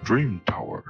Dream Tower.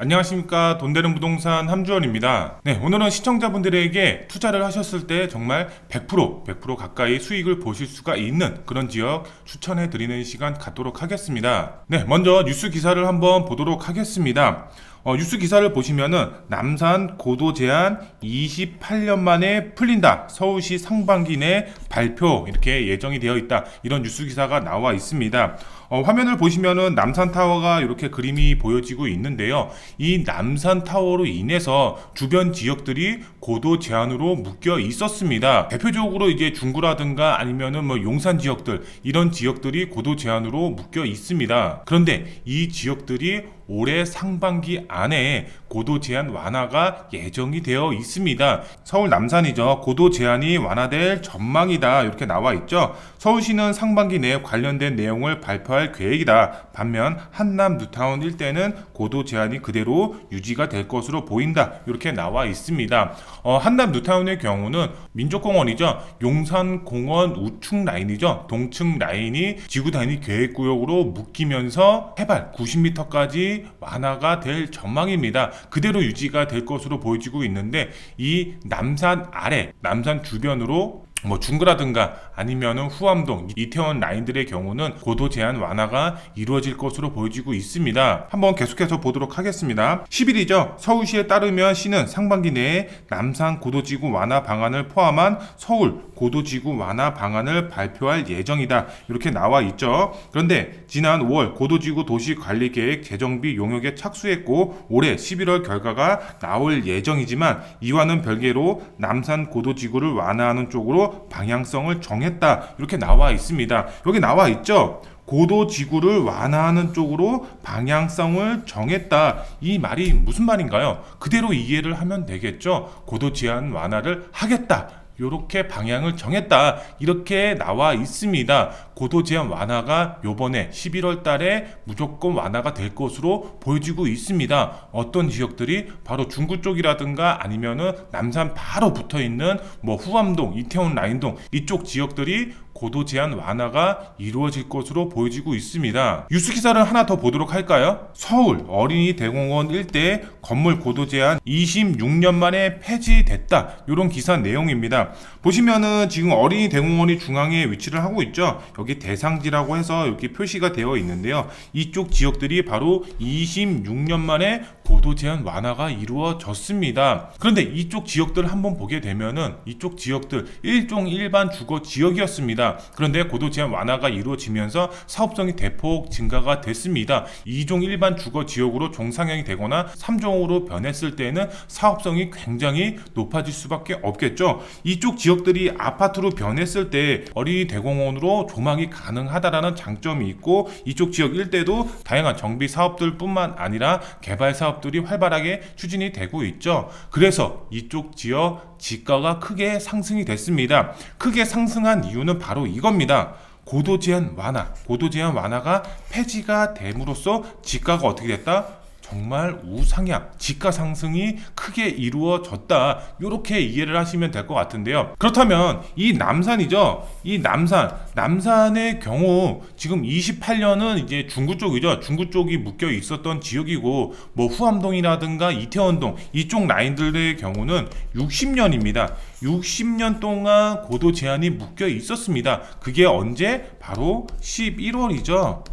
안녕하십니까. 돈되는 부동산 함주원입니다. 네, 오늘은 시청자분들에게 투자를 하셨을 때 정말 100% 가까이 수익을 보실 수가 있는 그런 지역 추천해 드리는 시간 갖도록 하겠습니다. 네, 먼저 뉴스 기사를 한번 보도록 하겠습니다. 뉴스 기사를 보시면은 남산 고도 제한 28년 만에 풀린다. 서울시 상반기 내 발표 이렇게 예정이 되어 있다. 이런 뉴스 기사가 나와 있습니다. 화면을 보시면은 남산타워가 이렇게 그림이 보여지고 있는데요. 이 남산타워로 인해서 주변 지역들이 고도 제한으로 묶여 있었습니다. 대표적으로 이제 중구라든가 아니면은 뭐 용산 지역들, 이런 지역들이 고도 제한으로 묶여 있습니다. 그런데 이 지역들이 올해 상반기 안에 고도 제한 완화가 예정이 되어 있습니다. 서울 남산이죠. 고도 제한이 완화될 전망이다. 이렇게 나와 있죠. 서울시는 상반기 내에 관련된 내용을 발표할 계획이다. 반면 한남 뉴타운 일대는 고도 제한이 그대로 유지가 될 것으로 보인다. 이렇게 나와 있습니다. 한남 뉴타운의 경우는 민족공원이죠. 용산공원 우측 라인이죠. 동측 라인이 지구단위 계획구역으로 묶이면서 해발 90m까지 완화가 될 전망입니다. 그대로 유지가 될 것으로 보여지고 있는데, 이 남산 아래, 남산 주변으로 뭐 중구라든가 아니면은 후암동, 이태원 라인들의 경우는 고도 제한 완화가 이루어질 것으로 보여지고 있습니다. 한번 계속해서 보도록 하겠습니다. 10일이죠. 서울시에 따르면 시는 상반기 내에 남산 고도지구 완화 방안을 포함한 서울 고도지구 완화 방안을 발표할 예정이다. 이렇게 나와 있죠. 그런데 지난 5월 고도지구 도시관리계획 재정비 용역에 착수했고 올해 11월 결과가 나올 예정이지만 이와는 별개로 남산 고도지구를 완화하는 쪽으로 방향성을 정했다. 이렇게 나와 있습니다. 여기 나와 있죠. 고도지구를 완화하는 쪽으로 방향성을 정했다. 이 말이 무슨 말인가요? 그대로 이해를 하면 되겠죠. 고도 제한 완화를 하겠다. 이렇게 방향을 정했다. 이렇게 나와 있습니다. 고도 제한 완화가 요번에 11월 달에 무조건 완화가 될 것으로 보여지고 있습니다. 어떤 지역들이 바로 중구 쪽이라든가 아니면은 남산 바로 붙어 있는 뭐 후암동, 이태원 라인동, 이쪽 지역들이 고도 제한 완화가 이루어질 것으로 보여지고 있습니다. 뉴스 기사를 하나 더 보도록 할까요? 서울 어린이 대공원 일대 건물 고도 제한 26년 만에 폐지됐다. 이런 기사 내용입니다. 보시면은 지금 어린이 대공원이 중앙에 위치를 하고 있죠. 여기 대상지라고 해서 여기 표시가 되어 있는데요. 이쪽 지역들이 바로 26년 만에 고도 제한 완화가 이루어졌습니다. 그런데 이쪽 지역들을 한번 보게 되면은 이쪽 지역들 일종 일반 주거 지역이었습니다. 그런데 고도 제한 완화가 이루어지면서 사업성이 대폭 증가가 됐습니다. 2종 일반 주거 지역으로 종상향이 되거나 3종으로 변했을 때는 사업성이 굉장히 높아질 수밖에 없겠죠. 이쪽 지역들이 아파트로 변했을 때 어린이 대공원으로 조망이 가능하다라는 장점이 있고, 이쪽 지역 일대도 다양한 정비 사업들 뿐만 아니라 개발 사업들이 활발하게 추진이 되고 있죠. 그래서 이쪽 지역 지가가 크게 상승이 됐습니다. 크게 상승한 이유는 바로 이겁니다. 고도 제한 완화가 폐지가 됨으로써 지가가 어떻게 됐다? 정말 우상향, 지가 상승이 크게 이루어졌다. 이렇게 이해를 하시면 될 것 같은데요. 그렇다면 이 남산이죠. 이 남산의 경우 지금 28년은 이제 중구 쪽이죠. 중구 쪽이 묶여 있었던 지역이고, 뭐 후암동이라든가 이태원동 이쪽 라인들의 경우는 60년입니다. 60년 동안 고도 제한이 묶여 있었습니다. 그게 언제? 바로 11월이죠.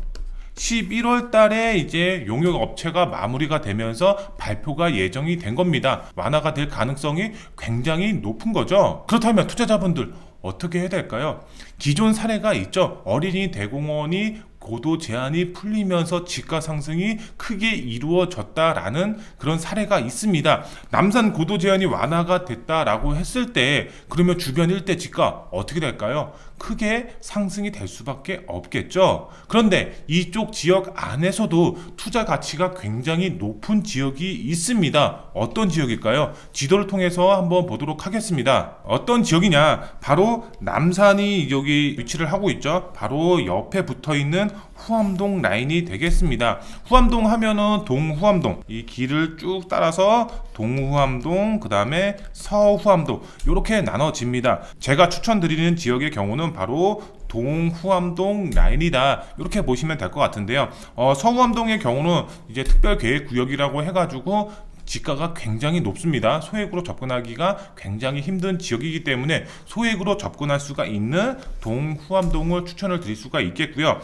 11월 달에 이제 용역 업체가 마무리가 되면서 발표가 예정이 된 겁니다. 완화가 될 가능성이 굉장히 높은 거죠. 그렇다면 투자자분들 어떻게 해야 될까요? 기존 사례가 있죠. 어린이 대공원이 고도 제한이 풀리면서 지가 상승이 크게 이루어졌다라는 그런 사례가 있습니다. 남산 고도 제한이 완화가 됐다라고 했을 때 그러면 주변 일대 지가 어떻게 될까요? 크게 상승이 될 수밖에 없겠죠. 그런데 이쪽 지역 안에서도 투자 가치가 굉장히 높은 지역이 있습니다. 어떤 지역일까요? 지도를 통해서 한번 보도록 하겠습니다. 어떤 지역이냐? 바로 남산이 여기 위치를 하고 있죠. 바로 옆에 붙어 있는 후암동 라인이 되겠습니다. 후암동 하면은 동후암동, 이 길을 쭉 따라서 동후암동, 그 다음에 서후암동 이렇게 나눠집니다. 제가 추천드리는 지역의 경우는 바로 동후암동 라인이다, 이렇게 보시면 될 것 같은데요. 서후암동의 경우는 이제 특별계획구역이라고 해가지고 지가가 굉장히 높습니다. 소액으로 접근하기가 굉장히 힘든 지역이기 때문에 소액으로 접근할 수가 있는 동후암동을 추천을 드릴 수가 있겠고요.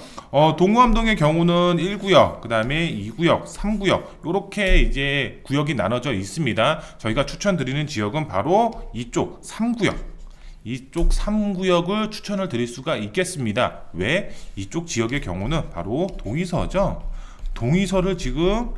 동후암동의 경우는 1구역, 그 다음에 2구역, 3구역 이렇게 이제 구역이 나눠져 있습니다. 저희가 추천드리는 지역은 바로 이쪽 3구역, 이쪽 3구역을 추천을 드릴 수가 있겠습니다. 왜? 이쪽 지역의 경우는 바로 동의서죠. 동의서를 지금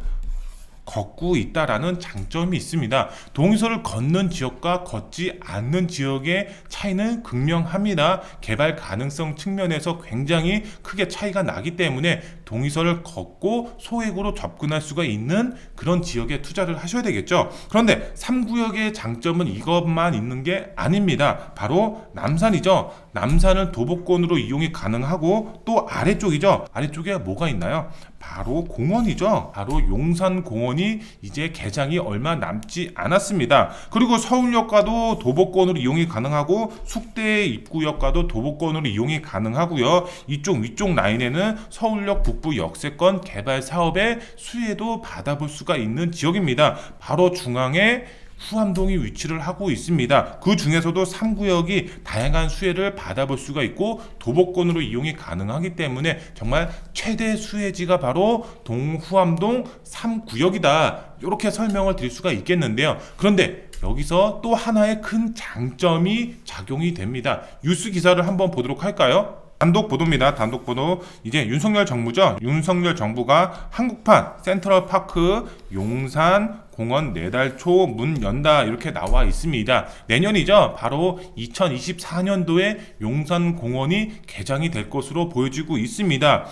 걷고 있다라는 장점이 있습니다. 동의서를 걷는 지역과 걷지 않는 지역의 차이는 극명합니다. 개발 가능성 측면에서 굉장히 크게 차이가 나기 때문에 동의서를 걷고 소액으로 접근할 수가 있는 그런 지역에 투자를 하셔야 되겠죠. 그런데 3구역의 장점은 이것만 있는 게 아닙니다. 바로 남산이죠. 남산을 도보권으로 이용이 가능하고 또 아래쪽이죠. 아래쪽에 뭐가 있나요? 바로 공원이죠. 바로 용산공원이 이제 개장이 얼마 남지 않았습니다. 그리고 서울역과도 도보권으로 이용이 가능하고 숙대 입구역과도 도보권으로 이용이 가능하고요. 이쪽 위쪽 라인에는 서울역 북부 역세권 개발 사업의 수혜도 받아볼 수가 있는 지역입니다. 바로 중앙에 후암동이 위치를 하고 있습니다. 그 중에서도 3구역이 다양한 수혜를 받아볼 수가 있고 도보권으로 이용이 가능하기 때문에 정말 최대 수혜지가 바로 동후암동 3구역이다, 이렇게 설명을 드릴 수가 있겠는데요. 그런데 여기서 또 하나의 큰 장점이 작용이 됩니다. 뉴스 기사를 한번 보도록 할까요? 단독 보도입니다. 단독 보도. 이제 윤석열 정부죠. 윤석열 정부가 한국판 센트럴파크 용산 공원 4달 초 문 연다, 이렇게 나와 있습니다. 내년이죠. 바로 2024년도에 용산공원이 개장이 될 것으로 보여지고 있습니다.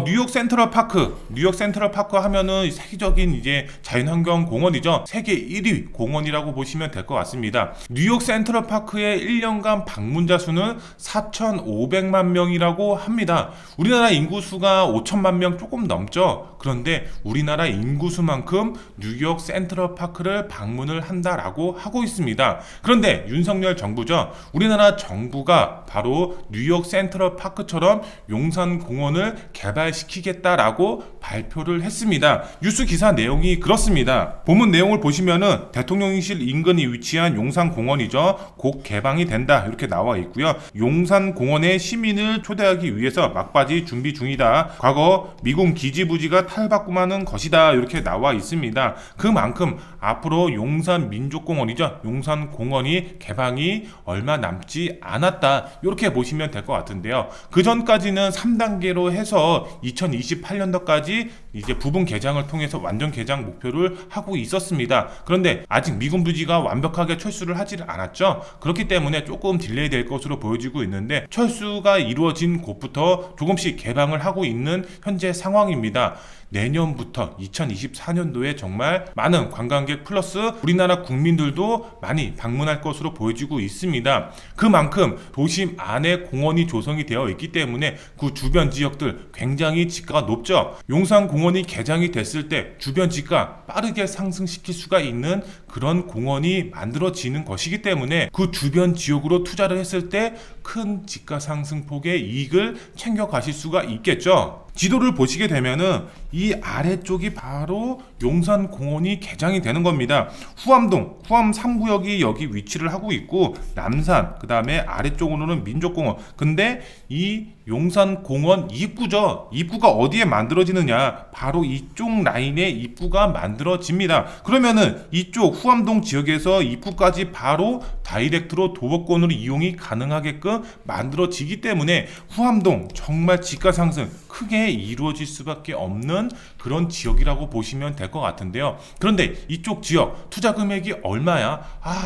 뉴욕 센트럴파크 하면은 세계적인 이제 자연환경 공원이죠. 세계 1위 공원이라고 보시면 될 것 같습니다. 뉴욕 센트럴파크의 1년간 방문자 수는 4,500만 명이라고 합니다. 우리나라 인구수가 5천만 명 조금 넘죠. 그런데 우리나라 인구수만큼 뉴욕 센트럴파크를 방문을 한다라고 하고 있습니다. 그런데 윤석열 정부죠. 우리나라 정부가 바로 뉴욕 센트럴파크처럼 용산공원을 개발시키겠다라고 발표를 했습니다. 뉴스 기사 내용이 그렇습니다. 본문 내용을 보시면은 대통령실 인근에 위치한 용산공원이죠. 곧 개방이 된다, 이렇게 나와 있고요. 용산공원에 시민을 초대하기 위해서 막바지 준비 중이다. 과거 미군 기지부지가 탈바꿈하는 것이다, 이렇게 나와 있습니다. 그만큼 앞으로 용산민족공원이죠. 용산공원이 개방이 얼마 남지 않았다, 이렇게 보시면 될 것 같은데요. 그 전까지는 3단계로 해서 2028년도까지 이제 부분 개장을 통해서 완전 개장 목표를 하고 있었습니다. 그런데 아직 미군 부지가 완벽하게 철수를 하지를 않았죠. 그렇기 때문에 조금 딜레이 될 것으로 보여지고 있는데 철수가 이루어진 곳부터 조금씩 개방을 하고 있는 현재 상황입니다. 내년부터 2024년도에 정말 많은 관광객 플러스 우리나라 국민들도 많이 방문할 것으로 보여지고 있습니다. 그만큼 도심 안에 공원이 조성이 되어 있기 때문에 그 주변 지역들 굉장히 지가가 높죠. 용산공원이 개장이 됐을 때 주변 지가 빠르게 상승시킬 수가 있는 그런 공원이 만들어지는 것이기 때문에 그 주변 지역으로 투자를 했을 때 큰 지가 상승폭의 이익을 챙겨 가실 수가 있겠죠. 지도를 보시게 되면은 이 아래쪽이 바로 용산공원이 개장이 되는 겁니다. 후암동, 후암 3구역이 여기 위치를 하고 있고 남산, 그 다음에 아래쪽으로는 민족공원. 근데 이 용산공원 입구죠. 입구가 어디에 만들어지느냐? 바로 이쪽 라인에 입구가 만들어집니다. 그러면은 이쪽 후암동 지역에서 입구까지 바로 다이렉트로 도보권으로 이용이 가능하게끔 만들어지기 때문에 후암동 정말 지가 상승 크게 이루어질 수밖에 없는 그런 지역이라고 보시면 될 것 같은데요. 그런데 이쪽 지역 투자 금액이 얼마야?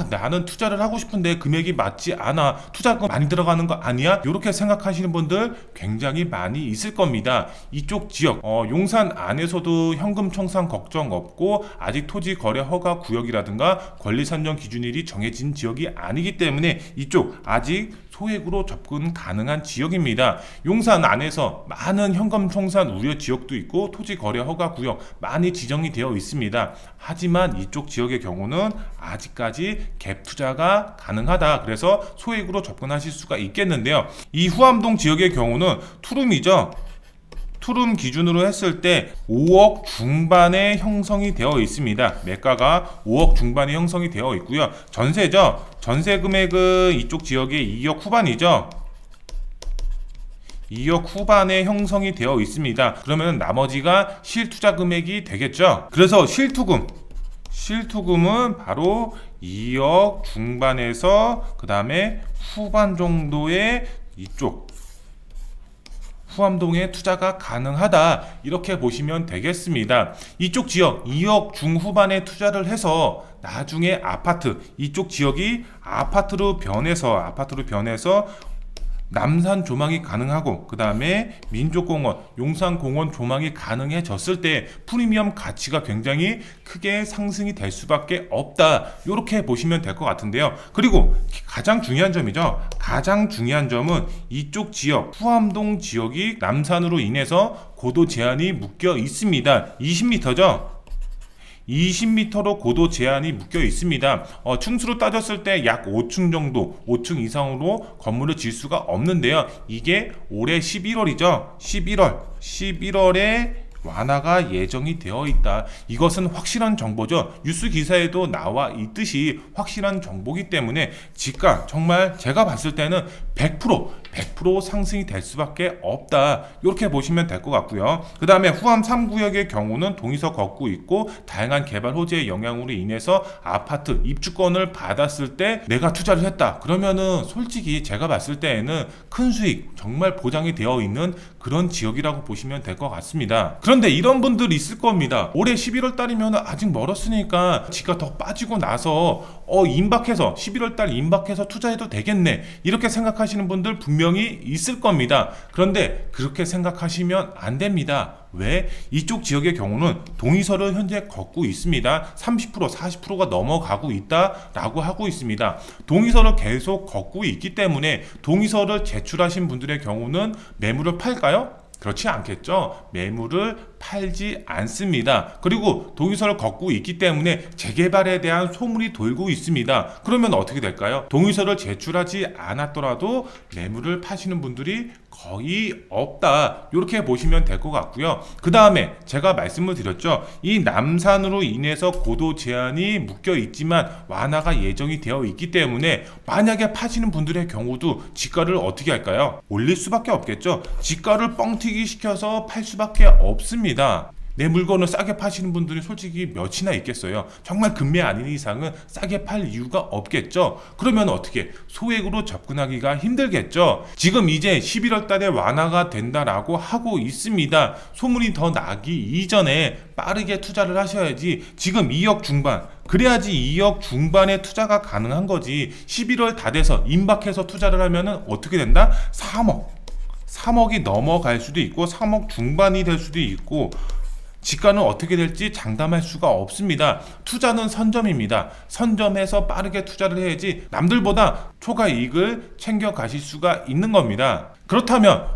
나는 투자를 하고 싶은데 금액이 맞지 않아. 투자금 많이 들어가는 거 아니야? 이렇게 생각하시는 분들 굉장히 많이 있을 겁니다. 이쪽 지역 용산 안에서도 현금 청산 걱정 없고 아직 토지 거래 허가 구역이라든가 권리 산정 기준일이 정해진 지역이 아니기 때문에 이쪽 아직 소액으로 접근 가능한 지역입니다. 용산 안에서 많은 현금 청산 우려 지역도 있고 토지 거래 허가 구역 많이 지정이 되어 있습니다. 하지만 이쪽 지역의 경우는 아직까지 갭 투자가 가능하다. 그래서 소액으로 접근하실 수가 있겠는데요. 이 후암동 지역의 경우는 투룸이죠. 투룸 기준으로 했을 때 5억 중반에 형성이 되어 있습니다. 매가가 5억 중반에 형성이 되어 있고요. 전세죠. 전세 금액은 이쪽 지역의 2억 후반이죠. 2억 후반에 형성이 되어 있습니다. 그러면 나머지가 실투자 금액이 되겠죠. 그래서 실투금은 바로 2억 중반에서 그 다음에 후반 정도의 이쪽 후암동에 투자가 가능하다, 이렇게 보시면 되겠습니다. 이쪽 지역 2억 중후반에 투자를 해서 나중에 아파트, 이쪽 지역이 아파트로 변해서 남산 조망이 가능하고 그 다음에 민족공원, 용산공원 조망이 가능해졌을 때 프리미엄 가치가 굉장히 크게 상승이 될 수밖에 없다, 이렇게 보시면 될 것 같은데요. 그리고 가장 중요한 점이죠. 가장 중요한 점은 이쪽 지역 후암동 지역이 남산으로 인해서 고도 제한이 묶여 있습니다. 20m죠. 20m로 고도 제한이 묶여 있습니다. 층수로 따졌을 때 약 5층 정도, 5층 이상으로 건물을 질 수가 없는데요. 이게 올해 11월이죠. 11월에 완화가 예정이 되어 있다. 이것은 확실한 정보죠. 뉴스 기사에도 나와 있듯이 확실한 정보이기 때문에 지가 정말 제가 봤을 때는 100% 상승이 될 수밖에 없다, 이렇게 보시면 될 것 같고요. 그 다음에 후암 3구역의 경우는 동의서 걷고 있고 다양한 개발 호재의 영향으로 인해서 아파트 입주권을 받았을 때 내가 투자를 했다 그러면은 솔직히 제가 봤을 때에는 큰 수익 정말 보장이 되어 있는 그런 지역이라고 보시면 될 것 같습니다. 그런데 이런 분들 있을 겁니다. 올해 11월 달이면 아직 멀었으니까 지가 더 빠지고 나서 임박해서 11월 달 임박해서 투자해도 되겠네, 이렇게 생각하시는 분들 분명히 있을 겁니다. 그런데 그렇게 생각하시면 안 됩니다. 왜? 이쪽 지역의 경우는 동의서를 현재 걷고 있습니다. 30% 40%가 넘어가고 있다라고 하고 있습니다. 동의서를 계속 걷고 있기 때문에 동의서를 제출하신 분들의 경우는 매물을 팔까요? 그렇지 않겠죠. 매물을 팔지 않습니다. 그리고 동의서를 걷고 있기 때문에 재개발에 대한 소문이 돌고 있습니다. 그러면 어떻게 될까요? 동의서를 제출하지 않았더라도 매물을 파시는 분들이 거의 없다, 이렇게 보시면 될 것 같고요. 그 다음에 제가 말씀을 드렸죠. 이 남산으로 인해서 고도 제한이 묶여 있지만 완화가 예정이 되어 있기 때문에 만약에 파시는 분들의 경우도 지가를 어떻게 할까요? 올릴 수밖에 없겠죠. 지가를 뻥튀기 시켜서 팔 수밖에 없습니다. 내 물건을 싸게 파시는 분들이 솔직히 몇이나 있겠어요. 정말 금매 아닌 이상은 싸게 팔 이유가 없겠죠. 그러면 어떻게? 소액으로 접근하기가 힘들겠죠. 지금 이제 11월 달에 완화가 된다라고 하고 있습니다. 소문이 더 나기 이전에 빠르게 투자를 하셔야지. 지금 2억 중반, 그래야지 2억 중반에 투자가 가능한 거지. 11월 다 돼서 임박해서 투자를 하면은 어떻게 된다? 3억이 넘어갈 수도 있고 3억 중반이 될 수도 있고 지가는 어떻게 될지 장담할 수가 없습니다. 투자는 선점입니다. 선점해서 빠르게 투자를 해야지 남들보다 초과 이익을 챙겨 가실 수가 있는 겁니다. 그렇다면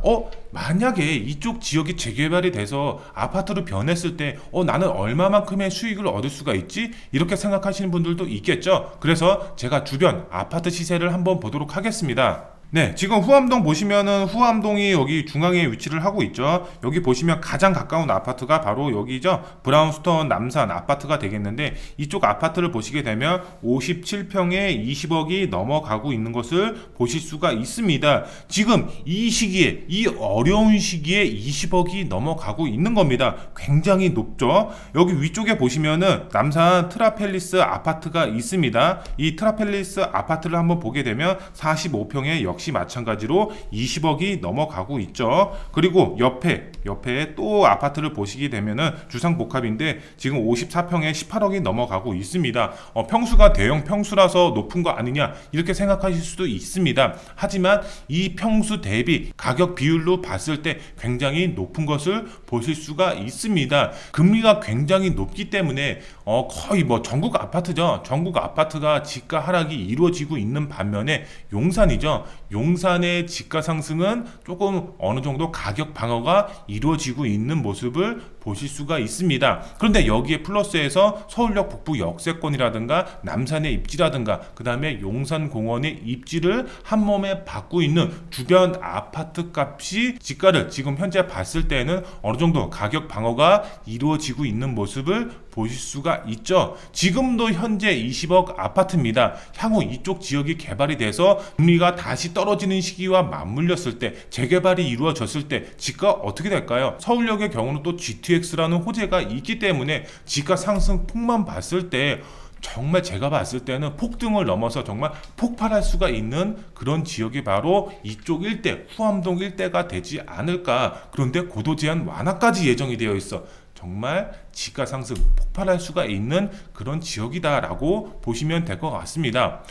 만약에 이쪽 지역이 재개발이 돼서 아파트로 변했을 때 나는 얼마만큼의 수익을 얻을 수가 있지? 이렇게 생각하시는 분들도 있겠죠. 그래서 제가 주변 아파트 시세를 한번 보도록 하겠습니다. 네, 지금 후암동 보시면은 후암동이 여기 중앙에 위치를 하고 있죠. 여기 보시면 가장 가까운 아파트가 바로 여기죠. 브라운스톤 남산 아파트가 되겠는데 이쪽 아파트를 보시게 되면 57평에 20억이 넘어가고 있는 것을 보실 수가 있습니다. 지금 이 시기에, 이 어려운 시기에 20억이 넘어가고 있는 겁니다. 굉장히 높죠. 여기 위쪽에 보시면은 남산 트라펠리스 아파트가 있습니다. 이 트라펠리스 아파트를 한번 보게 되면 45평에 역시 마찬가지로 20억이 넘어가고 있죠. 그리고 옆에 또 아파트를 보시게 되면은 주상복합인데 지금 54평에 18억이 넘어가고 있습니다. 평수가 대형 평수라서 높은 거 아니냐 이렇게 생각하실 수도 있습니다. 하지만 이 평수 대비 가격 비율로 봤을 때 굉장히 높은 것을 보실 수가 있습니다. 금리가 굉장히 높기 때문에 거의 뭐 전국 아파트죠. 전국 아파트가 지가 하락이 이루어지고 있는 반면에 용산이죠. 용산의 지가 상승은 조금 어느 정도 가격 방어가 이루어지고 있는 모습을 보실 수가 있습니다. 그런데 여기에 플러스해서 서울역 북부 역세권이라든가 남산의 입지라든가 그 다음에 용산공원의 입지를 한 몸에 받고 있는 주변 아파트 값이 지가를 지금 현재 봤을 때는 어느 정도 가격 방어가 이루어지고 있는 모습을 보실 수가 있죠. 지금도 현재 20억 아파트입니다. 향후 이쪽 지역이 개발이 돼서 금리가 다시 떨어지는 시기와 맞물렸을 때, 재개발이 이루어졌을 때 지가 어떻게 될까요? 서울역의 경우는 또 GTX라는 호재가 있기 때문에 지가 상승 폭만 봤을 때 정말 제가 봤을 때는 폭등을 넘어서 정말 폭발할 수가 있는 그런 지역이 바로 이쪽 일대, 후암동 일대가 되지 않을까. 그런데 고도 제한 완화까지 예정이 되어 있어. 정말 지가 상승 폭발할 수가 있는 그런 지역이다라고 보시면 될 것 같습니다.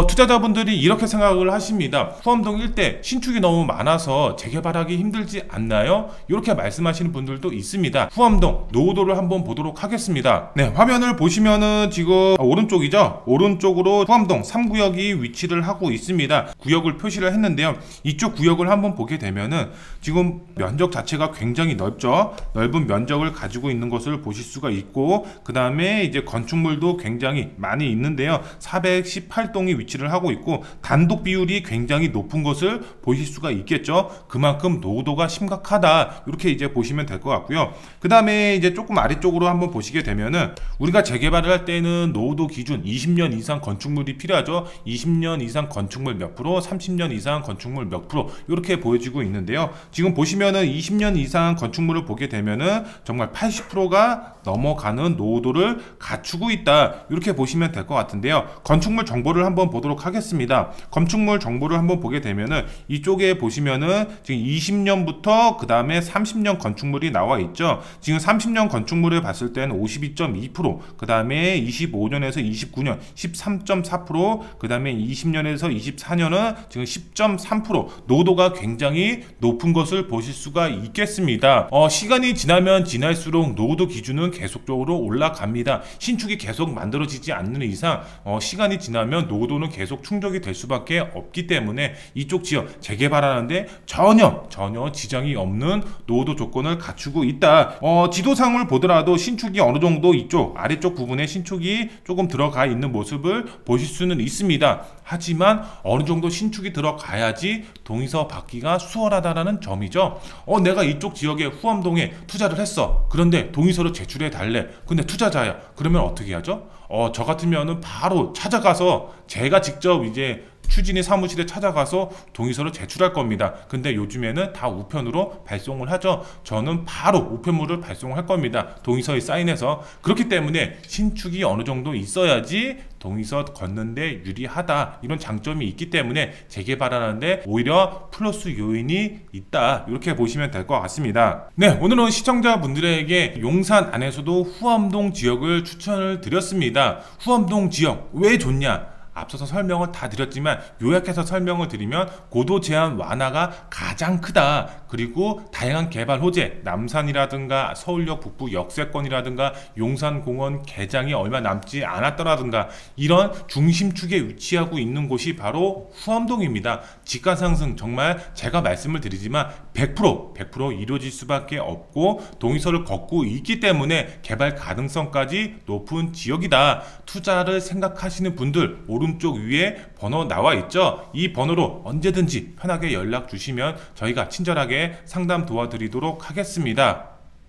투자자분들이 이렇게 생각을 하십니다. 후암동 일대 신축이 너무 많아서 재개발하기 힘들지 않나요? 이렇게 말씀하시는 분들도 있습니다. 후암동 노후도를 한번 보도록 하겠습니다. 네, 화면을 보시면은 지금 오른쪽이죠. 오른쪽으로 후암동 3구역이 위치를 하고 있습니다. 구역을 표시를 했는데요. 이쪽 구역을 한번 보게 되면은 지금 면적 자체가 굉장히 넓죠. 넓은 면적을 가지고 있는 것을 보실 수가 있고, 그 다음에 이제 건축물도 굉장히 많이 있는데요. 418동이 위치를 하고 있고 단독 비율이 굉장히 높은 것을 보실 수가 있겠죠. 그만큼 노후도가 심각하다, 이렇게 이제 보시면 될 것 같고요. 그 다음에 이제 조금 아래쪽으로 한번 보시게 되면은 우리가 재개발을 할 때는 노후도 기준 20년 이상 건축물이 필요하죠. 20년 이상 건축물 몇 프로, 30년 이상 건축물 몇 프로, 이렇게 보여지고 있는데요. 지금 보시면은 20년 이상 건축물을 보게 되면은 정말 80%가 넘어가는 노후도를 갖추고 있다, 이렇게 보시면 될 것 같은데요. 건축물 정보를 한번 보도록 하겠습니다. 건축물 정보를 한번 보게 되면은 이쪽에 보시면은 지금 20년부터 그 다음에 30년 건축물이 나와 있죠. 지금 30년 건축물을 봤을 때는 52.2%, 그 다음에 25년에서 29년 13.4%, 그 다음에 20년에서 24년은 지금 10.3%, 노후도가 굉장히 높은 것을 보실 수가 있겠습니다. 시간이 지나면 지날수록 노후도 기준은 계속적으로 올라갑니다. 신축이 계속 만들어지지 않는 이상 시간이 지나면 노후도는 계속 충족이 될 수밖에 없기 때문에 이쪽 지역 재개발하는데 전혀 지장이 없는 노후도 조건을 갖추고 있다. 지도상을 보더라도 신축이 어느 정도 이쪽 아래쪽 부분에 신축이 조금 들어가 있는 모습을 보실 수는 있습니다. 하지만 어느 정도 신축이 들어가야지 동의서 받기가 수월하다라는 점이죠. 내가 이쪽 지역에 후암동에 투자를 했어. 그런데 동의서를 제출해 달래. 근데 투자자야. 그러면 어떻게 하죠? 저 같으면은 바로 찾아가서 제가 직접 이제 추진위 사무실에 찾아가서 동의서를 제출할 겁니다. 근데 요즘에는 다 우편으로 발송을 하죠. 저는 바로 우편물을 발송할 겁니다. 동의서에 사인해서. 그렇기 때문에 신축이 어느 정도 있어야지 동의서 걷는데 유리하다, 이런 장점이 있기 때문에 재개발하는데 오히려 플러스 요인이 있다, 이렇게 보시면 될 것 같습니다. 네, 오늘은 시청자분들에게 용산 안에서도 후암동 지역을 추천을 드렸습니다. 후암동 지역 왜 좋냐? 앞서서 설명을 다 드렸지만 요약해서 설명을 드리면 고도 제한 완화가 가장 크다. 그리고 다양한 개발 호재, 남산이라든가 서울역 북부 역세권이라든가 용산공원 개장이 얼마 남지 않았더라든가 이런 중심축에 위치하고 있는 곳이 바로 후암동입니다. 지가 상승 정말 제가 말씀을 드리지만 100% 이루어질 수밖에 없고 동의서를 걷고 있기 때문에 개발 가능성까지 높은 지역이다. 투자를 생각하시는 분들 오른쪽 위에 번호 나와 있죠. 이 번호로 언제든지 편하게 연락 주시면 저희가 친절하게 상담 도와드리도록 하겠습니다.